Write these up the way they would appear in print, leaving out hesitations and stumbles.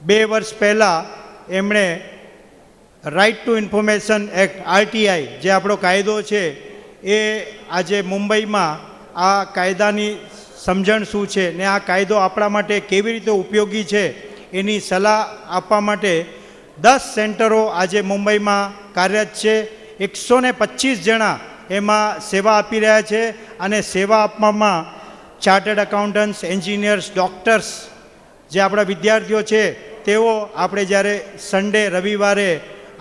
2 વર્ષ પહેલાં એમણે right to information act RTI જે આપણો કાયદો છે એ આજે મુંબઈમાં આ કાયદાની સમજણ શું છે ને આ કાયદો આપણા માટે કેવી રીતે ઉપયોગી છે એની સલાહ આપવા માટે 10 સેન્ટરો આજે મુંબઈમાં કાર્યરત છે. 125 જણા એમાં સેવા આપી રહ્યા છે અને સેવા આપવામાં ચાર્ટર્ડ એકાઉન્ટન્ટ્સ, એન્જિનિયર્સ, ડૉક્ટર્સ જે આપણા વિદ્યાર્થીઓ છે તેઓ આપણે જ્યારે સન્ડે રવિવારે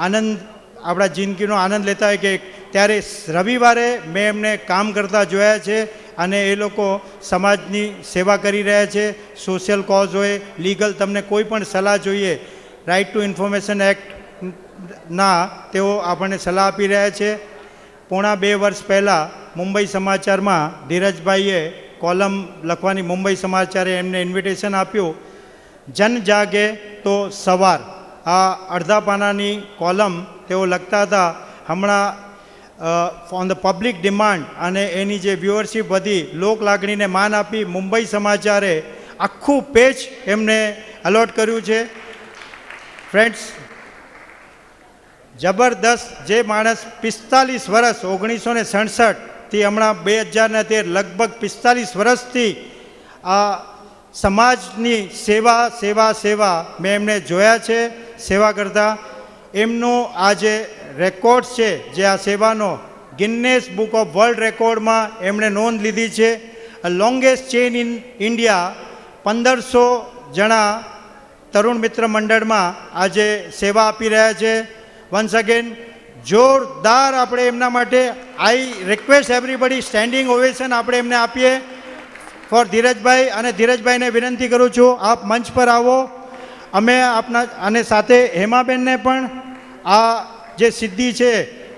આનંદ આપણા જિંદગીનો આનંદ લેતા હોય કે ત્યારે રવિવારે મેં એમને કામ કરતા જોયા છે અને એ લોકો સમાજની સેવા કરી રહ્યા છે. સોશિયલ કોઝ હોય, લીગલ, તમને કોઈ પણ સલાહ જોઈએ, રાઇટ ટુ ઇન્ફોર્મેશન એક્ટના તેઓ આપણને સલાહ આપી રહ્યા છે. પોણા 2 વર્ષ પહેલાં મુંબઈ સમાચારમાં ધીરજભાઈએ કોલમ લખવાની મુંબઈ સમાચારે એમને ઇન્વિટેશન આપ્યું. જન જાગે તો સવાર, આ અડધા પાનાની કોલમ તેઓ લખતા હતા. હમણાં ઓન ધ પબ્લિક ડિમાન્ડ અને એની જે વ્યુઅરશિપ વધી, લોક લાગણીને માન આપી મુંબઈ સમાચારે આખું પેજ એમને અલોટ કર્યું છે. ફ્રેન્ડ્સ, જબરદસ્ત. જે માણસ 45 વર્ષ 1967થી હમણાં 2013 લગભગ 45 વર્ષથી આ સમાજની સેવા સેવા સેવા મેં એમને જોયા છે સેવા કરતા. એમનો આ જે રેકોર્ડ છે, જે આ સેવાનો ગિન્નેસ બુક ઓફ વર્લ્ડ રેકોર્ડમાં એમણે નોંધ લીધી છે. Longest chain in India. 1500 જણા તરુણ મિત્ર મંડળમાં આજે સેવા આપી રહ્યા છે. વન્સ અગેન જોરદાર આપણે એમના માટે I request everybody standing ovation આપણે એમને આપીએ ફોર ધીરજભાઈ. અને ધીરજભાઈને વિનંતી કરું છું આપ મંચ પર આવો. અમે આપના અને સાથે હેમાબેનને પણ આ જે સિદ્ધિ છે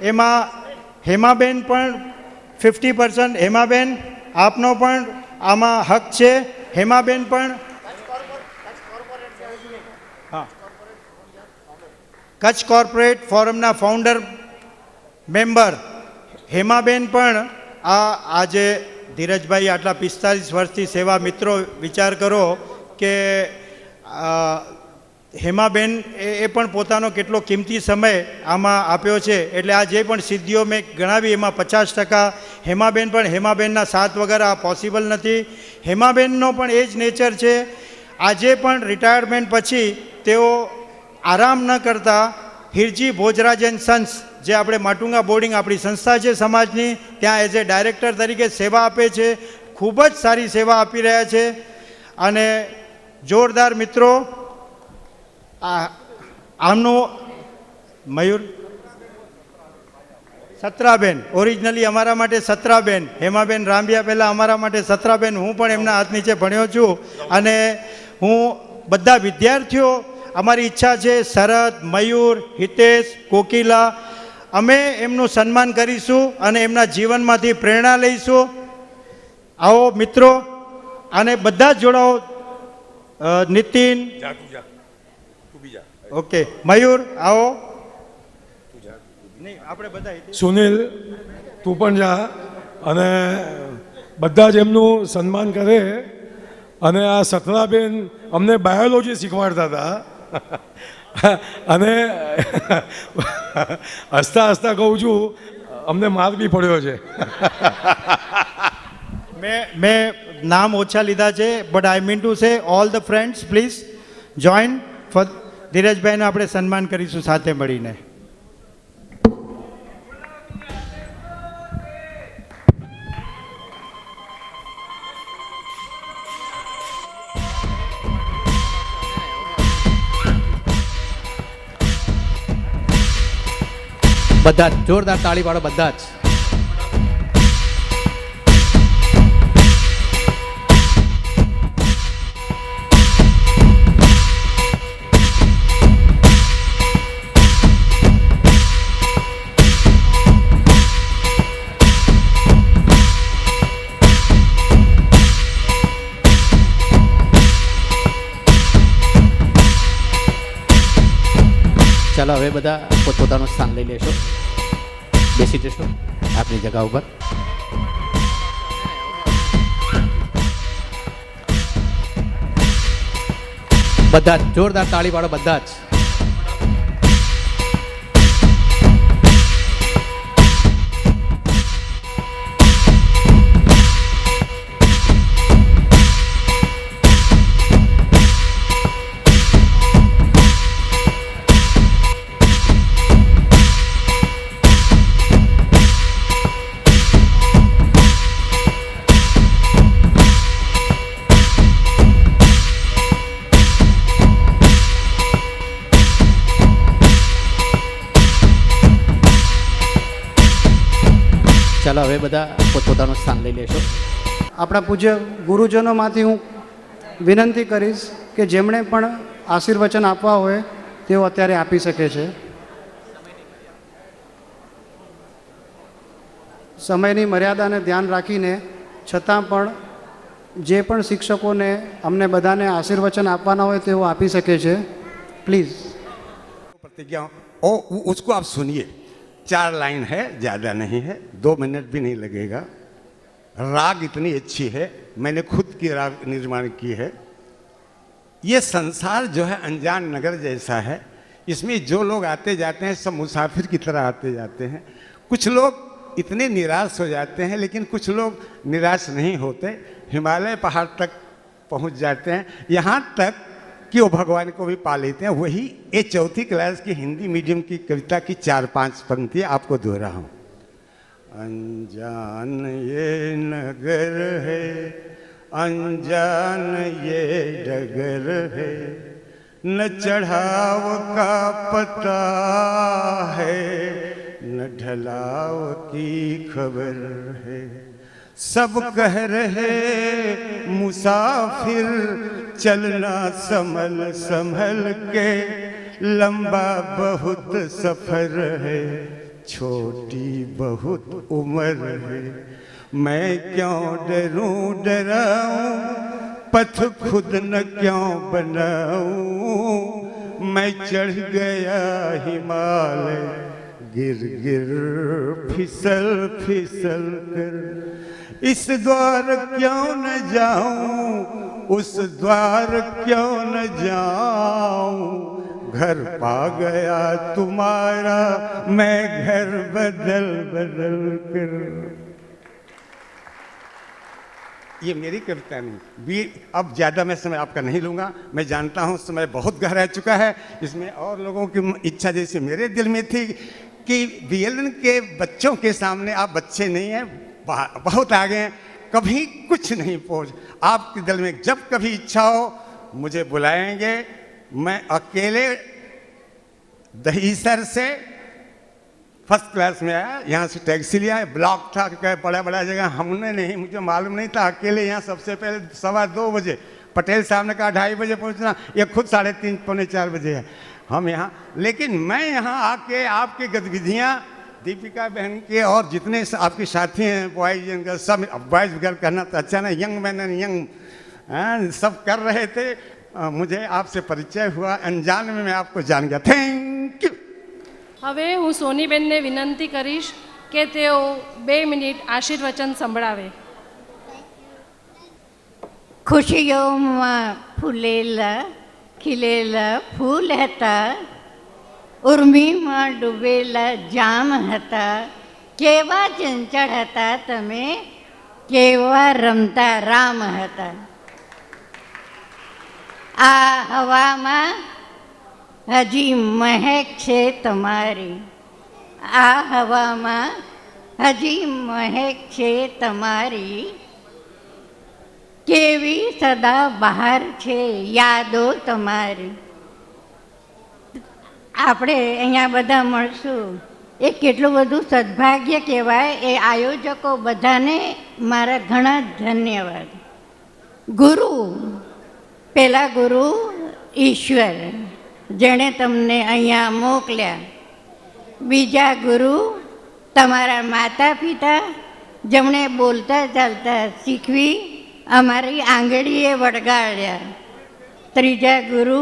એમાં હેમાબેન પણ 50%. હેમાબેન આપનો પણ આમાં હક છે. હેમાબેન પણ હા કચ્છ કોર્પોરેટ ફોરમના ફાઉન્ડર મેમ્બર હેમાબેન પણ આજે ધીરજભાઈ આટલા 45 વર્ષથી સેવા. મિત્રો વિચાર કરો કે હેમાબેન એ પણ પોતાનો કેટલો કિંમતી સમય આમાં આપ્યો છે. એટલે આ જે પણ સિદ્ધિઓ મેં ગણાવી એમાં 50% હેમાબેન પણ. હેમાબેનના સાથ વગર આ પોસિબલ નથી. હેમાબેનનો પણ એ જ નેચર છે. આજે પણ રિટાયરમેન્ટ પછી તેઓ આરામ ન કરતા હિરજી ભોજરાજ એન્ડ સન્સ જે આપણે માટુંગા બોર્ડિંગ આપણી સંસ્થા છે સમાજની, ત્યાં એઝ એ ડાયરેક્ટર તરીકે સેવા આપે છે. ખૂબ જ સારી સેવા આપી રહ્યા છે અને જોરદાર. મિત્રો, આમનું મયુર સત્રાબેન, ઓરિજિનલી અમારા માટે સત્રાબેન, હેમાબેન રામબિયા પહેલાં અમારા માટે સત્રાબેન. હું પણ એમના હાથ નીચે ભણ્યો છું અને હું બધા વિદ્યાર્થીઓ, અમારી ઈચ્છા છે શરદ, મયુર, હિતેશ, કોકિલા, અમે એમનું સન્માન કરીશું અને એમના જીવનમાંથી પ્રેરણા લઈશું. આવો મિત્રો અને બધા જ જોડાઓ. નીતિન, ઓકે, મયુર આવો. નહીં, આપણે બધા. સુનિલ, તું પણ જા અને બધા જ એમનું સન્માન કરે. અને આ સતરાબેન અમને બાયોલોજી શીખવાડતા હતા અને હસતા હસતા કહું છું અમને માર બી પડ્યો છે. મેં નામ ઓછા લીધા છે, but I mean to say all the friends please join for ધીરજભાઈને આપણે સન્માન કરીશું સાથે મળીને. બધા જ જોરદાર તાળી પાડો બધા જ. ચાલો હવે બધા પોતપોતાનું સ્થાન લઈ લેશો, બેસી જશો આપની જગા ઉપર. બધા જ જોરદાર તાળી પાડો બધા જ. ચાલો હવે બધા પોતપોતાનું સ્થાન લઈ લેશો. આપણા પૂજ્ય ગુરુજનોમાંથી હું વિનંતી કરીશ કે જેમણે પણ આશીર્વચન આપવા હોય તેઓ અત્યારે આપી શકે છે. સમયની મર્યાદાને ધ્યાન રાખીને છતાં પણ જે પણ શિક્ષકોને અમને બધાને આશીર્વચન આપવાના હોય તેઓ આપી શકે છે. પ્લીઝ. प्रतिज्ञा ओ उसको आप सुनिए. 4 लाइन है, ज़्यादा नहीं है, 2 मिनट भी नहीं लगेगा. राग इतनी अच्छी है, मैंने खुद की राग निर्माण की है. ये संसार जो है अनजान नगर जैसा है. इसमें जो लोग आते जाते हैं सब मुसाफिर की तरह आते जाते हैं. कुछ लोग इतने निराश हो जाते हैं, लेकिन कुछ लोग निराश नहीं होते, हिमालय पहाड़ तक पहुंच जाते हैं. यहाँ तक कि वो भगवान को भी पा लेते हैं. वही ये 4th क्लास की हिंदी मीडियम की कविता की 4-5 पंक्तियाँ आपको दोहरा हूँ. अनजान ये नगर है, अनजान ये डगर है, न चढ़ाव का पता है, न ढलाव की खबर है. सब कह रहे मुसाफिर चलना संभल संभल के, लंबा बहुत सफर है, छोटी बहुत उम्र है. मैं क्यों डरूं डराऊं, पथ खुद न क्यों बनाऊं. मैं चढ़ गया हिमालय, गिर गिर फिसल फिसल कर. इस द्वार क्यों न जाऊं, उस द्वार क्यों न जाऊं. घर पा गया तुम्हारा, मैं घर बदल बदल कर. ये मेरी कविता नहीं भी. अब ज़्यादा मैं समय आपका नहीं लूँगा. मैं जानता हूँ समय बहुत गहरा चुका है. इसमें और लोगों की इच्छा जैसे मेरे दिल में थी कि VLN के बच्चों के सामने आप बच्चे नहीं हैं, बहुत आगे हैं, कभी कुछ नहीं पहुँच. आपके दिल में जब कभी इच्छा हो मुझे बुलाएंगे. मैं अकेले दहीसर से फर्स्ट क्लास में आया, यहाँ से टैक्सी लिया. ब्लॉक था, क्या बड़ा बड़ा जगह हमने नहीं, मुझे मालूम नहीं था. अकेले यहाँ सबसे पहले 2:15 बजे, पटेल साहब ने कहा 2:30 बजे पहुँचना, ये खुद 3:30 पौने 4 बजे है हम यहाँ. लेकिन मैं यहाँ आके आपकी गतिविधियाँ, दीपिका बहन के और जितने आपके साथी हैं बॉयज, सब बॉयज वगैरह कहना तो अच्छा ना, यंग मैन एंड यंग सब कर रहे थे. मुझे आपसे परिचय हुआ, अनजान में मैं आपको जान गया. Thank you. હવે હું સોનીબેનને વિનંતી કરીશ કે તેઓ 2 મિનિટ આશીર્વચન સંભળાવે. ખુશીઓમાં ફૂલેલા ખીલેલા ફૂલ હતા, ઉર્મિમાં ડૂબેલા જામ હતા. કેવા ચંચળ હતા તમે, કેવા રમતા રામ હતા. આ હવામાં હજી મહેક છે તમારી, આ હવામાં હજી મહેક છે તમારી. કેવી સદા બહાર છે યાદો તમારી. આપણે અહીંયા બધા મળશું એ કેટલું બધું સદભાગ્ય કહેવાય. એ આયોજકો બધાને મારા ઘણા ધન્યવાદ. ગુરુ, પહેલા ગુરુ ઈશ્વર જેણે તમને અહીંયા મોકલ્યા. બીજા ગુરુ તમારા માતા પિતા જેમણે બોલતા ચાલતા શીખવી અમારી આંગળીએ વળગાડ્યા. ત્રીજા ગુરુ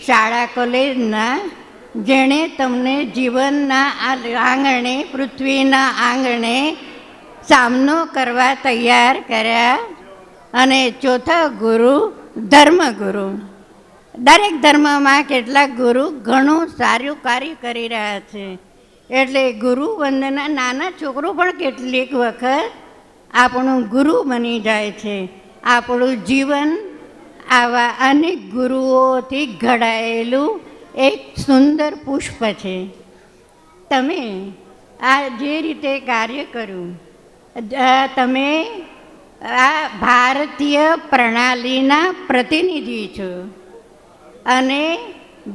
શાળા કોલેજના જેણે તમને જીવનના આંગણે, પૃથ્વીના આંગણે સામનો કરવા તૈયાર કર્યા. અને ચોથા ગુરુ ધર્મગુરુ દરેક ધર્મમાં કેટલાક ગુરુ ઘણું સારું કાર્ય કરી રહ્યા છે. એટલે ગુરુ વંદના નાના છોકરો પણ કેટલીક વખત આપણું ગુરુ બની જાય છે. આપણું જીવન આવા અનેક ગુરુઓથી ઘડાયેલું એક સુંદર પુષ્પ છે. તમે આ જે રીતે કાર્ય કર્યું, તમે આ ભારતીય પ્રણાલીના પ્રતિનિધિ છો અને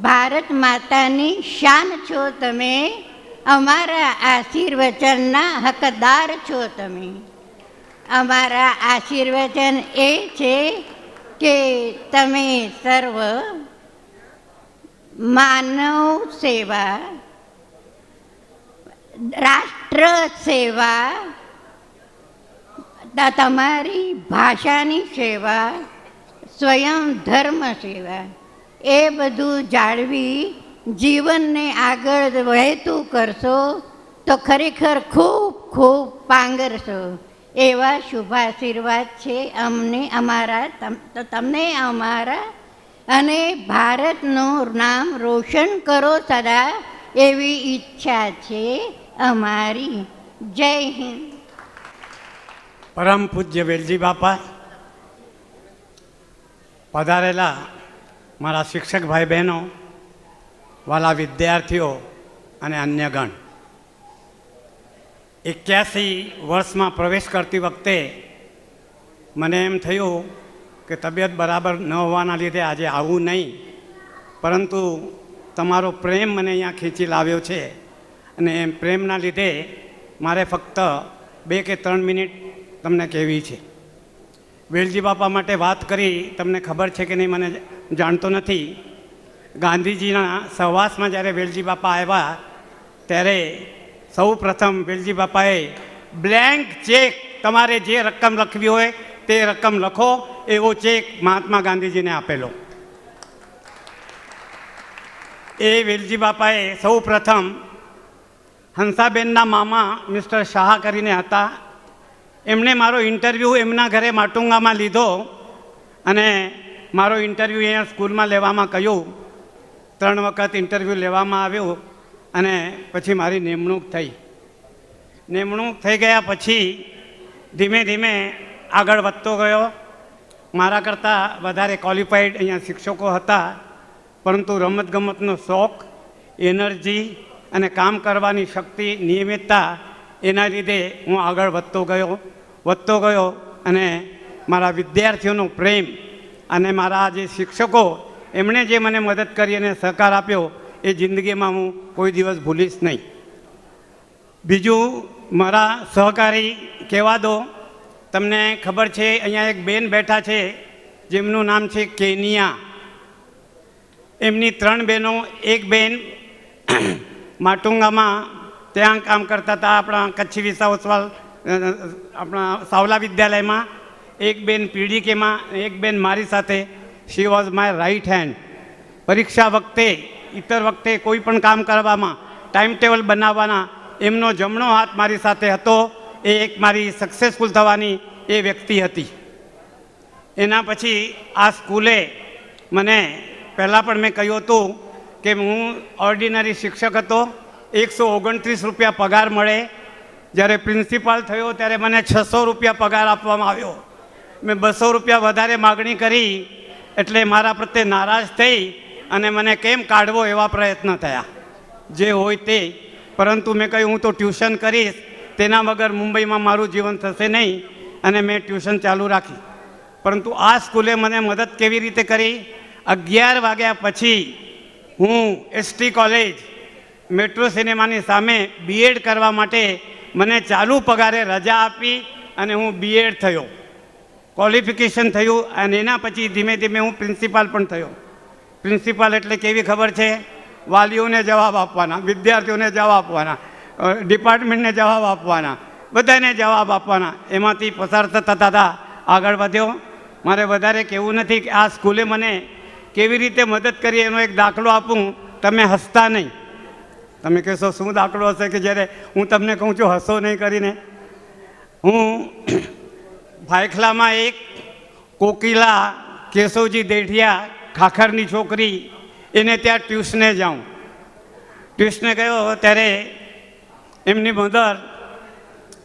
ભારત માતાની શાન છો. તમે અમારા આશીર્વચનના હકદાર છો. તમે અમારા આશીર્વચન એ છે કે તમે સર્વ માનવ સેવા, રાષ્ટ્ર સેવા, તમારી ભાષાની સેવા, સ્વયં ધર્મ સેવા એ બધું જાળવી જીવનને આગળ વહેતું કરશો તો ખરેખર ખૂબ ખૂબ પાંગરશો. એવા શુભાશીર્વાદ છે અમને અમારા, તમને અમારા, અને ભારતનું નામ રોશન કરો સદા એવી ઈચ્છા છે અમારી. જય હિન્દ. પરમ પૂજ્ય વેલજી બાપા, પધારેલા મારા શિક્ષક ભાઈ બહેનો, વાલા વિદ્યાર્થીઓ અને અન્યગણ, 81 વર્ષમાં પ્રવેશ કરતી વખતે મને એમ થયું કે તબિયત બરાબર ન હોવાના લીધે આજે આવું નહીં, પરંતુ તમારો પ્રેમ મને અહીંયા ખેંચી લાવ્યો છે અને એમ પ્રેમના લીધે મારે ફક્ત 2 કે 3 મિનિટ તમને કહેવી છે. વેલજી બાપા માટે વાત કરી, તમને ખબર છે કે નહીં મને જાણતો નથી. ગાંધીજીના સહવાસમાં જ્યારે વેલજી બાપા આવ્યા ત્યારે સૌ પ્રથમ વેલજી બાપાએ બ્લેન્ક ચેક, તમારે જે રકમ લખવી હોય તે રકમ લખો એવો ચેક મહાત્મા ગાંધીજીને આપેલો. એ વેલજી બાપાએ સૌ પ્રથમ હંસાબેનના મામા મિસ્ટર શાહ કરીને હતા, એમણે મારો ઇન્ટરવ્યૂ એમના ઘરે માટુંગામાં લીધો અને મારો ઇન્ટરવ્યૂ અહીંયા સ્કૂલમાં લેવામાં કહ્યું. 3 વખત ઇન્ટરવ્યૂ લેવામાં આવ્યું અને પછી મારી નિમણૂક થઈ. નિમણૂક થઈ ગયા પછી ધીમે ધીમે આગળ વધતો ગયો. મારા કરતાં વધારે ક્વોલિફાઈડ અહીંયા શિક્ષકો હતા, પરંતુ રમતગમતનો શોખ, એનર્જી અને કામ કરવાની શક્તિ, નિયમિતતા, એના લીધે હું આગળ વધતો ગયો અને મારા વિદ્યાર્થીઓનો પ્રેમ અને મારા જે શિક્ષકો એમણે જે મને મદદ કરી અને સહકાર આપ્યો એ જિંદગીમાં હું કોઈ દિવસ ભૂલીશ નહીં. બીજું, મારા સહકારી કહેવા દો, તમને ખબર છે અહીંયા એક બેન બેઠા છે જેમનું નામ છે કેનિયા. એમની 3 બહેનો, એક બેન માટુંગામાં ત્યાં કામ કરતા હતા આપણા કચ્છી વિસાવસવાલ આપણા સાવલા વિદ્યાલયમાં, એક બેન પીડીકેમાં, એક બેન મારી સાથે. She was my right hand. પરીક્ષા વખતે, ઇતર વખતે કોઈ પણ કામ કરવામાં, ટાઈમ ટેબલ બનાવવાના એમનો જમણો હાથ મારી સાથે હતો. એ એક મારી સક્સેસફુલ થવાની એ વ્યક્તિ હતી. એના પછી આ સ્કૂલે મને પહેલાં પણ મેં કહ્યું હતું કે હું ઓર્ડિનરી શિક્ષક હતો, 129 રૂપિયા પગાર મળે. જ્યારે પ્રિન્સિપાલ થયો ત્યારે મને 600 રૂપિયા પગાર આપવામાં આવ્યો. મેં 200 રૂપિયા વધારે માગણી કરી એટલે મારા પ્રત્યે નારાજ થઈ અને મને કેમ કાઢવો એવા પ્રયત્ન થયા, જે હોય તે. પરંતુ મેં કહ્યું હું તો ટ્યુશન કરીશ, તેના વગર મુંબઈમાં મારું જીવન થશે નહીં, અને મેં ટ્યુશન ચાલુ રાખી. પરંતુ આ સ્કૂલે મને મદદ કેવી રીતે કરી? 11 વાગ્યા પછી હું એસટી કોલેજ મેટ્રો સિનેમાની સામે બીએડ કરવા માટે મને ચાલુ પગારે રજા આપી અને હું બીએડ થયો, ક્વોલિફિકેશન થયું. અને એના પછી ધીમે ધીમે હું પ્રિન્સિપાલ પણ થયો. પ્રિન્સિપાલ એટલે કેવી ખબર છે? વાલીઓને જવાબ આપવાના, વિદ્યાર્થીઓને જવાબ આપવાના, ડિપાર્ટમેન્ટને જવાબ આપવાના, બધાને જવાબ આપવાના. એમાંથી પસાર થતા આગળ વધ્યો. મારે વધારે કહેવું નથી કે આ સ્કૂલે મને કેવી રીતે મદદ કરી એનો એક દાખલો આપું. તમે હસતા નહીં. તમે કહેશો શું દાખલો હશે કે જ્યારે હું તમને કહું છું હસો નહીં કરીને? હું ભાયખલામાં એક કોકિલા કેશવજી દેઠિયા ખાખરની છોકરી એને ત્યાં ટ્યુશને જાઉં. ટ્યુશને ગયો ત્યારે એમની મધર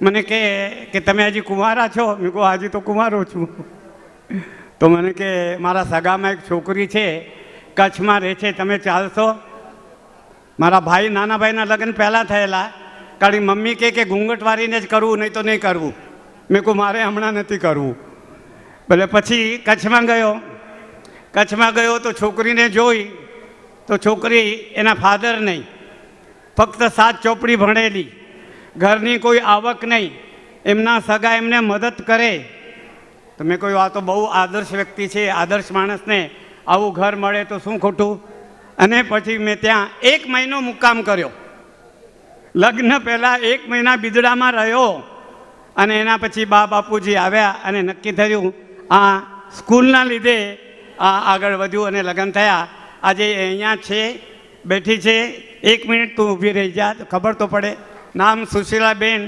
મને કહે કે તમે હજી કુંવારા છો? મેં કહું હજી તો કુંવારો છું. તો મને કે મારા સગામાં એક છોકરી છે, કચ્છમાં રહે છે, તમે ચાલશો? મારા ભાઈ, નાના ભાઈના લગ્ન પહેલાં થયેલા. કારણ મમ્મી કહે કે ઘૂંઘટ વાળીને જ કરવું, નહીં તો નહીં કરવું. મેં કહું મારે હમણાં નથી કરવું. ભલે પછી કચ્છમાં ગયો તો છોકરીને જોઈ તો છોકરી એના ફાધર નહીં, ફક્ત 7 ચોપડી ભણેલી, ઘરની કોઈ આવક નહીં, એમના સગા એમને મદદ કરે. તો મેં કહ્યું આ તો બહુ આદર્શ વ્યક્તિ છે, આદર્શ માણસને આવું ઘર મળે તો શું ખોટું. અને પછી મેં ત્યાં 1 મહિનો મુક્કામ કર્યો. લગ્ન પહેલાં 1 મહિના બિદડામાં રહ્યો અને એના પછી બાપુજી આવ્યા અને નક્કી થયું આ સ્કૂલના લીધે આ આગળ વધ્યું અને લગ્ન થયા. આજે અહીંયા છે, બેઠી છે. 1 મિનિટ તું ઊભી રહી જા તો ખબર તો પડે. નામ સુશીલાબેન,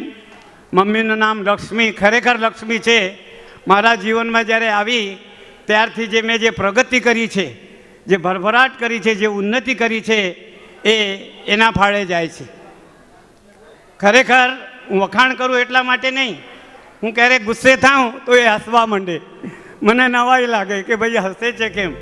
મમ્મીનું નામ લક્ષ્મી. ખરેખર લક્ષ્મી છે. મારા જીવનમાં જ્યારે આવી ત્યારથી જે મેં જે પ્રગતિ કરી છે, જે ભરભરાટ કરી છે, જે ઉન્નતિ કરી છે, એ એના ફાળે જાય છે. ખરેખર હું વખાણ કરું એટલા માટે નહીં, હું ક્યારેક ગુસ્સે થાઉં તો એ હસવા માંડે. મને નવાઈ લાગે કે ભાઈ હસે છે કેમ.